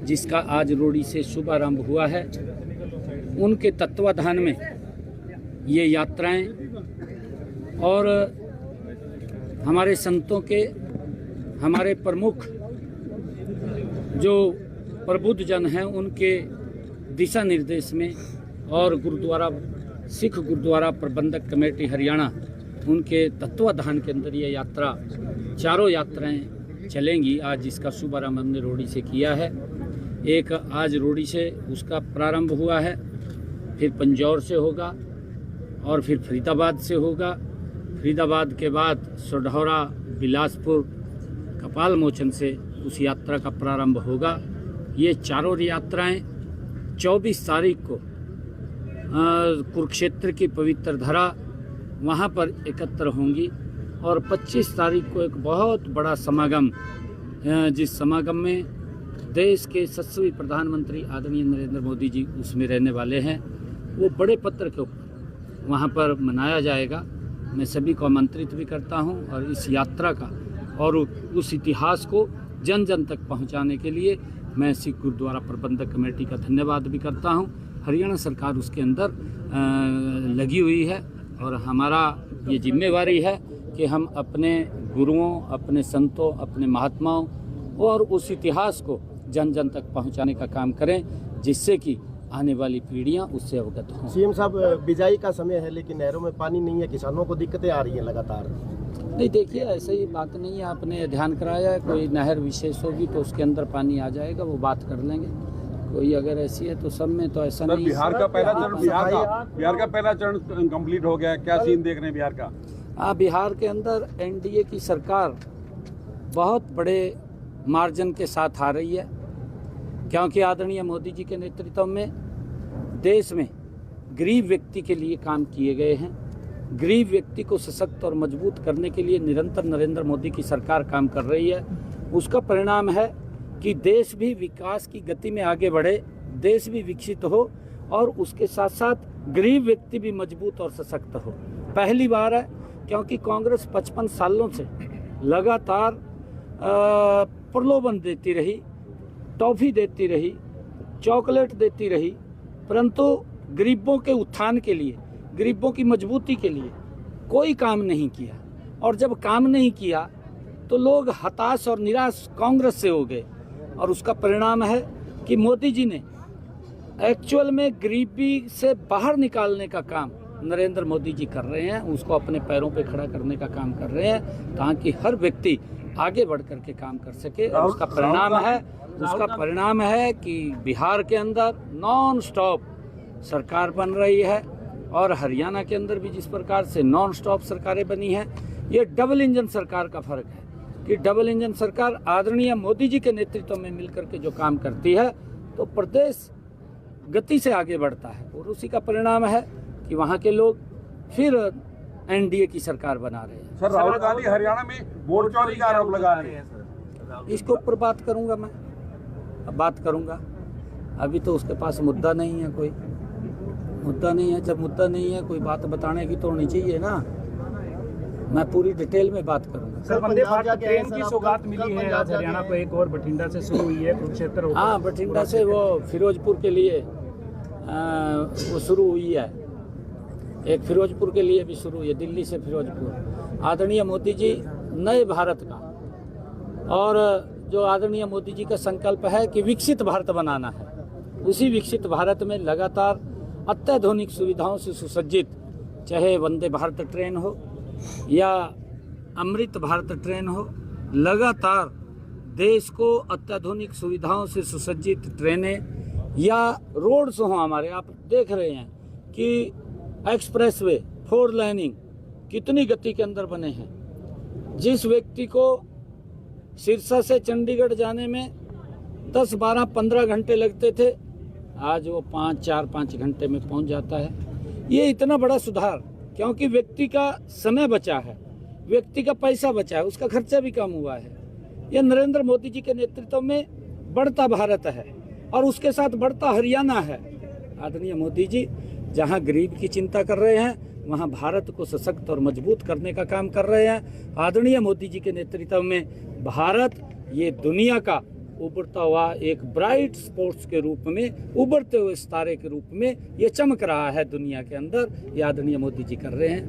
जिसका आज रोड़ी से शुभारंभ हुआ है, उनके तत्वाधान में ये यात्राएं और हमारे संतों के, हमारे प्रमुख जो प्रबुद्ध जन हैं उनके दिशा निर्देश में और गुरुद्वारा, सिख गुरुद्वारा प्रबंधक कमेटी हरियाणा, उनके तत्वाधान के अंदर ये यात्रा, चारों यात्राएं चलेंगी। आज इसका शुभारंभ हमने रोड़ी से किया है। एक आज रोड़ी से उसका प्रारंभ हुआ है, फिर पंजौर से होगा और फिर फरीदाबाद से होगा। फरीदाबाद के बाद सोढौरा, बिलासपुर, कपाल मोचन से उस यात्रा का प्रारंभ होगा। ये चारों यात्राएं 24 तारीख को कुरुक्षेत्र की पवित्र धरा वहाँ पर एकत्र होंगी और 25 तारीख को एक बहुत बड़ा समागम, जिस समागम में देश के यशस्वी प्रधानमंत्री आदरणीय नरेंद्र मोदी जी उसमें रहने वाले हैं, वो बड़े पत्र के ऊपर वहाँ पर मनाया जाएगा। मैं सभी को आमंत्रित भी करता हूँ और इस यात्रा का और उस इतिहास को जन जन तक पहुँचाने के लिए मैं सिख गुरुद्वारा प्रबंधक कमेटी का धन्यवाद भी करता हूँ। हरियाणा सरकार उसके अंदर लगी हुई है और हमारा ये जिम्मेवारी है कि हम अपने गुरुओं, अपने संतों, अपने महात्माओं और उस इतिहास को जन जन तक पहुंचाने का काम करें, जिससे कि आने वाली पीढ़ियां उससे अवगत हों। सीएम साहब, बिजाई का समय है लेकिन नहरों में पानी नहीं है, किसानों को दिक्कतें आ रही हैं लगातार। नहीं, देखिए ऐसे ही बात नहीं है, आपने ध्यान कराया है, कोई नहर विशेष होगी तो उसके अंदर पानी आ जाएगा, वो बात कर लेंगे। कोई अगर ऐसी है तो सब में तो ऐसा नहीं। बिहार का पहला चरण कंप्लीट हो गया है, क्या सीन देख रहे हैं बिहार का? हाँ, बिहार के अंदर एनडीए की सरकार बहुत बड़े मार्जिन के साथ आ रही है, क्योंकि आदरणीय मोदी जी के नेतृत्व में देश में गरीब व्यक्ति के लिए काम किए गए हैं। गरीब व्यक्ति को सशक्त और मजबूत करने के लिए निरंतर नरेंद्र मोदी की सरकार काम कर रही है। उसका परिणाम है कि देश भी विकास की गति में आगे बढ़े, देश भी विकसित हो और उसके साथ साथ गरीब व्यक्ति भी मजबूत और सशक्त हो। पहली बार है, क्योंकि कांग्रेस 55 सालों से लगातार प्रलोभन देती रही, टॉफी देती रही, चॉकलेट देती रही, परंतु गरीबों के उत्थान के लिए, गरीबों की मजबूती के लिए कोई काम नहीं किया। और जब काम नहीं किया तो लोग हताश और निराश कांग्रेस से हो गए और उसका परिणाम है कि मोदी जी ने एक्चुअल में गरीबी से बाहर निकालने का काम नरेंद्र मोदी जी कर रहे हैं, उसको अपने पैरों पे खड़ा करने का काम कर रहे हैं, ताकि हर व्यक्ति आगे बढ़ कर के काम कर सके। और उसका परिणाम है कि बिहार के अंदर नॉन स्टॉप सरकार बन रही है और हरियाणा के अंदर भी जिस प्रकार से नॉन स्टॉप सरकारें बनी हैं, ये डबल इंजन सरकार का फर्क है कि डबल इंजन सरकार आदरणीय मोदी जी के नेतृत्व में मिलकर के जो काम करती है तो प्रदेश गति से आगे बढ़ता है और उसी का परिणाम है कि वहाँ के लोग फिर एनडीए की सरकार बना रहे हैं। सर, राहुल गांधी हरियाणा में वोट चोरी का आरोप लगा रहे हैं। इसके ऊपर बात करूंगा, मैं अब बात करूंगा। अभी तो उसके पास मुद्दा नहीं है, कोई मुद्दा नहीं है। जब मुद्दा नहीं है, कोई बात बताने की तो होनी चाहिए ना। मैं पूरी डिटेल में बात करूंगा। सर, वंदे भारत ट्रेन की सौगात मिली है आज हरियाणा को, एक और बठिंडा से शुरू हुई है, कुरुक्षेत्र। हाँ, बठिंडा से वो फिरोजपुर के लिए वो शुरू हुई है, एक फिरोजपुर के लिए भी शुरू हुई है, दिल्ली से फिरोजपुर। आदरणीय मोदी जी नए भारत का, और जो आदरणीय मोदी जी का संकल्प है कि विकसित भारत बनाना है, उसी विकसित भारत में लगातार अत्याधुनिक सुविधाओं से सुसज्जित, चाहे वंदे भारत ट्रेन हो या अमृत भारत ट्रेन हो, लगातार देश को अत्याधुनिक सुविधाओं से सुसज्जित ट्रेनें या रोड्स हों हमारे। आप देख रहे हैं कि एक्सप्रेसवे, 4 लाइनिंग कितनी गति के अंदर बने हैं। जिस व्यक्ति को सिरसा से चंडीगढ़ जाने में 10, 12, 15 घंटे लगते थे, आज वो 4-5 घंटे में पहुंच जाता है। ये इतना बड़ा सुधार, क्योंकि व्यक्ति का समय बचा है, व्यक्ति का पैसा बचा है, उसका खर्चा भी कम हुआ है। यह नरेंद्र मोदी जी के नेतृत्व में बढ़ता भारत है और उसके साथ बढ़ता हरियाणा है। आदरणीय मोदी जी जहां गरीब की चिंता कर रहे हैं, वहां भारत को सशक्त और मजबूत करने का काम कर रहे हैं। आदरणीय मोदी जी के नेतृत्व में भारत ये दुनिया का उभरता हुआ एक ब्राइट स्पोर्ट्स के रूप में, उभरते हुए सितारे के रूप में ये चमक रहा है दुनिया के अंदर। ये आदरणीय मोदी जी कर रहे हैं।